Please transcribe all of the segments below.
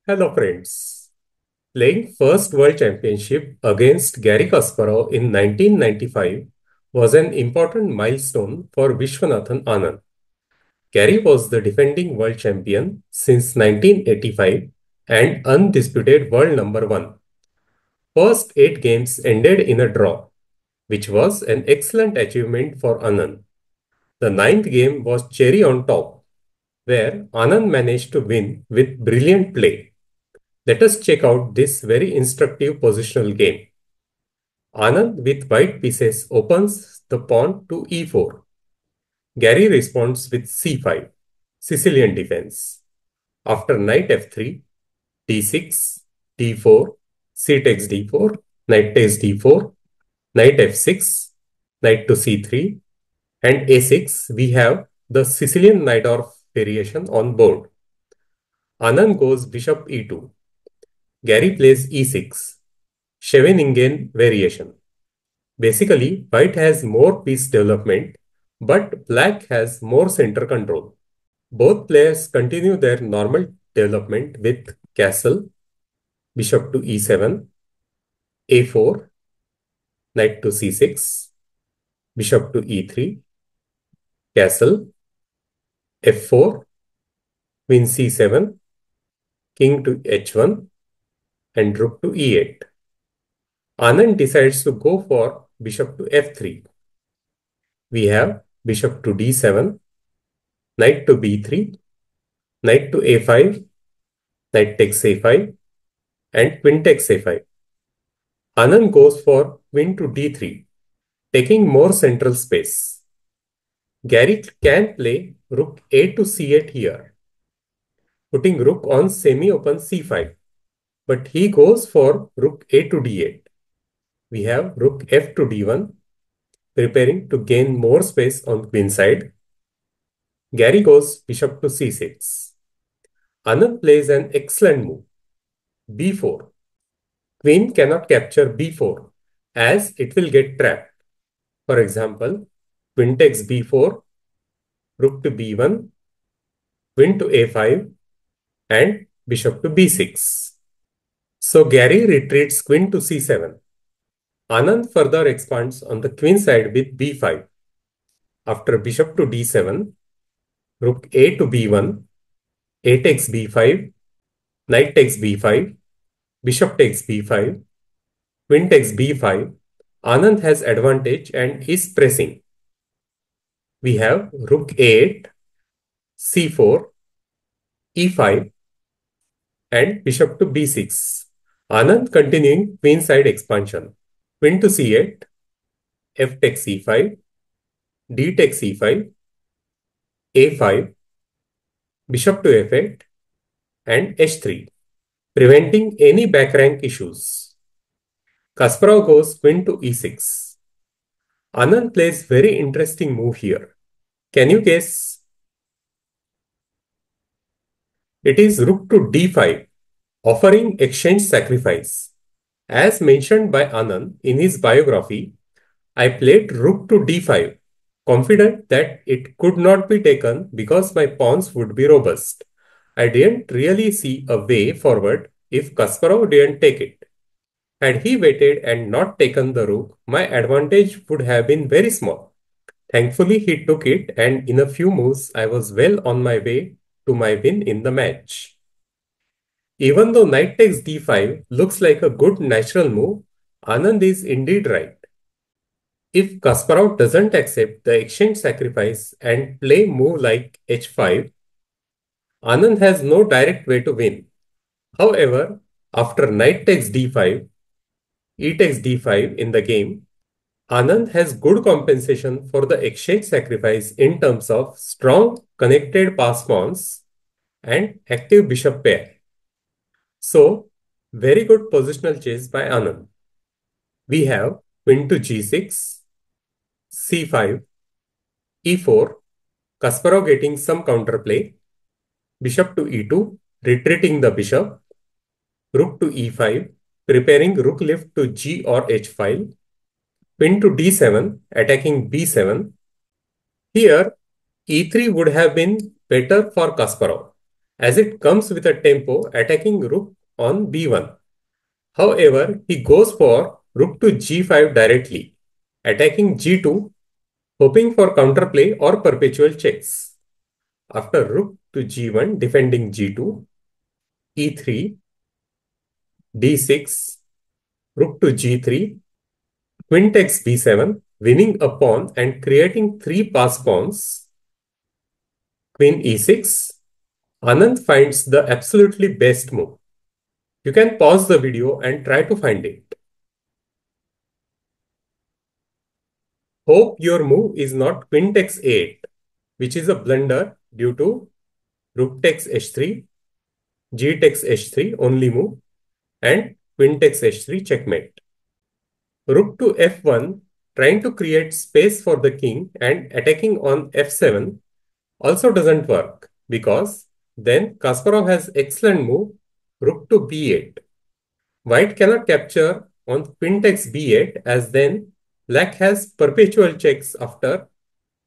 Hello friends. Playing first World Championship against Garry Kasparov in 1995 was an important milestone for Viswanathan Anand. Garry was the defending world champion since 1985 and undisputed world number one. First 8 games ended in a draw, which was an excellent achievement for Anand. The ninth game was cherry on top, where Anand managed to win with brilliant play. Let us check out this very instructive positional game. Anand with white pieces opens the pawn to e4. Garry responds with c5, Sicilian defense. After knight f3, d6, d4, c takes d4, knight takes d4, knight f6, knight to c3, and a6, we have the Sicilian Najdorf variation on board. Anand goes bishop e2. Garry plays e6, Scheveningen variation. Basically, white has more piece development, but black has more center control. Both players continue their normal development with castle, bishop to e7, a4, knight to c6, bishop to e3, castle, f4, queen c7, king to h1, and rook to e8. Anand decides to go for bishop to f3. We have bishop to d7, knight to b3, knight to a5, knight takes a5, and queen takes a5. Anand goes for queen to d3, taking more central space. Garry can play rook a to c8 here, putting rook on semi-open c5, but he goes for rook a to d8. We have rook f to d1, preparing to gain more space on queen side. Garry goes bishop to c6. Anand plays an excellent move, b4. Queen cannot capture b4 as it will get trapped. For example, queen takes b4, rook to b1, queen to a5, and bishop to b6. So Garry retreats queen to c7. Anand further expands on the queen side with b5. After bishop to d7, rook a to b1, a takes b5, knight takes b5, bishop takes b5, queen takes b5. Anand has advantage and is pressing. We have rook a8, c4, e5, and bishop to b6. Anand continuing queenside expansion. Queen to c8, f takes e5, d takes e5, a5, bishop to f8, and h3, preventing any back rank issues. Kasparov goes queen to e6. Anand plays very interesting move here. Can you guess? It is rook to d5, offering exchange sacrifice. As mentioned by Anand in his biography, I played rook to d5, confident that it could not be taken because my pawns would be robust. I didn't really see a way forward if Kasparov didn't take it. Had he waited and not taken the rook, my advantage would have been very small. Thankfully, he took it, and in a few moves, I was well on my way to my win in the match. Even though knight takes d5 looks like a good natural move, Anand is indeed right. If Kasparov doesn't accept the exchange sacrifice and play move like h5, Anand has no direct way to win. However, after knight takes d5, e takes d5 in the game, Anand has good compensation for the exchange sacrifice in terms of strong connected pass pawns and active bishop pair. So, very good positional chess by Anand. We have queen to g6, c5, e4, Kasparov getting some counterplay, bishop to e2, retreating the bishop, rook to e5, preparing rook lift to g or h file, queen to d7, attacking b7. Here, e3 would have been better for Kasparov. as it comes with a tempo attacking rook on b1. However, he goes for rook to g5 directly, attacking g2, hoping for counterplay or perpetual checks. After rook to g1, defending g2, e3, d6, rook to g3, queen takes b7, winning a pawn and creating three pass pawns, queen e6. Anand finds the absolutely best move. You can pause the video and try to find it. Hope your move is not queen takes a8, which is a blunder due to rook takes h3, g takes h3 only move, and queen takes h3 checkmate. Rook to f1, trying to create space for the king and attacking on f7 also doesn't work because then Kasparov has excellent move rook to b8. White cannot capture on queen takes b8 as then black has perpetual checks after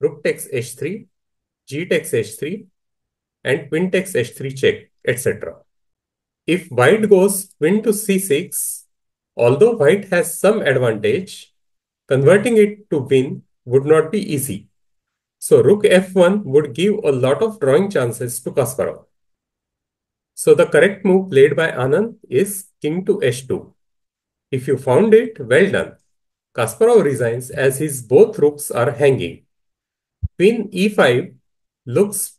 rook takes h3, g takes h3 and queen takes h3 check, etc. If white goes queen to c6, although white has some advantage, converting it to win would not be easy. So rook f1 would give a lot of drawing chances to Kasparov. So the correct move played by Anand is king to h2. If you found it, well done. Kasparov resigns as his both rooks are hanging. Queen e5 looks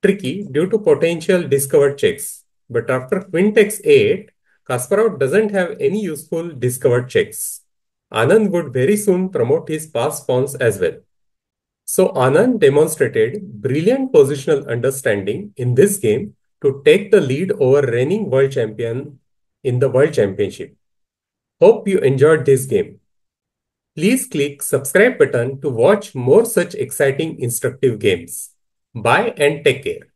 tricky due to potential discovered checks. But after queen takes a8, Kasparov doesn't have any useful discovered checks. Anand would very soon promote his passed pawns as well. So Anand demonstrated brilliant positional understanding in this game to take the lead over reigning world champion in the World Championship. Hope you enjoyed this game. Please click subscribe button to watch more such exciting instructive games. Bye and take care.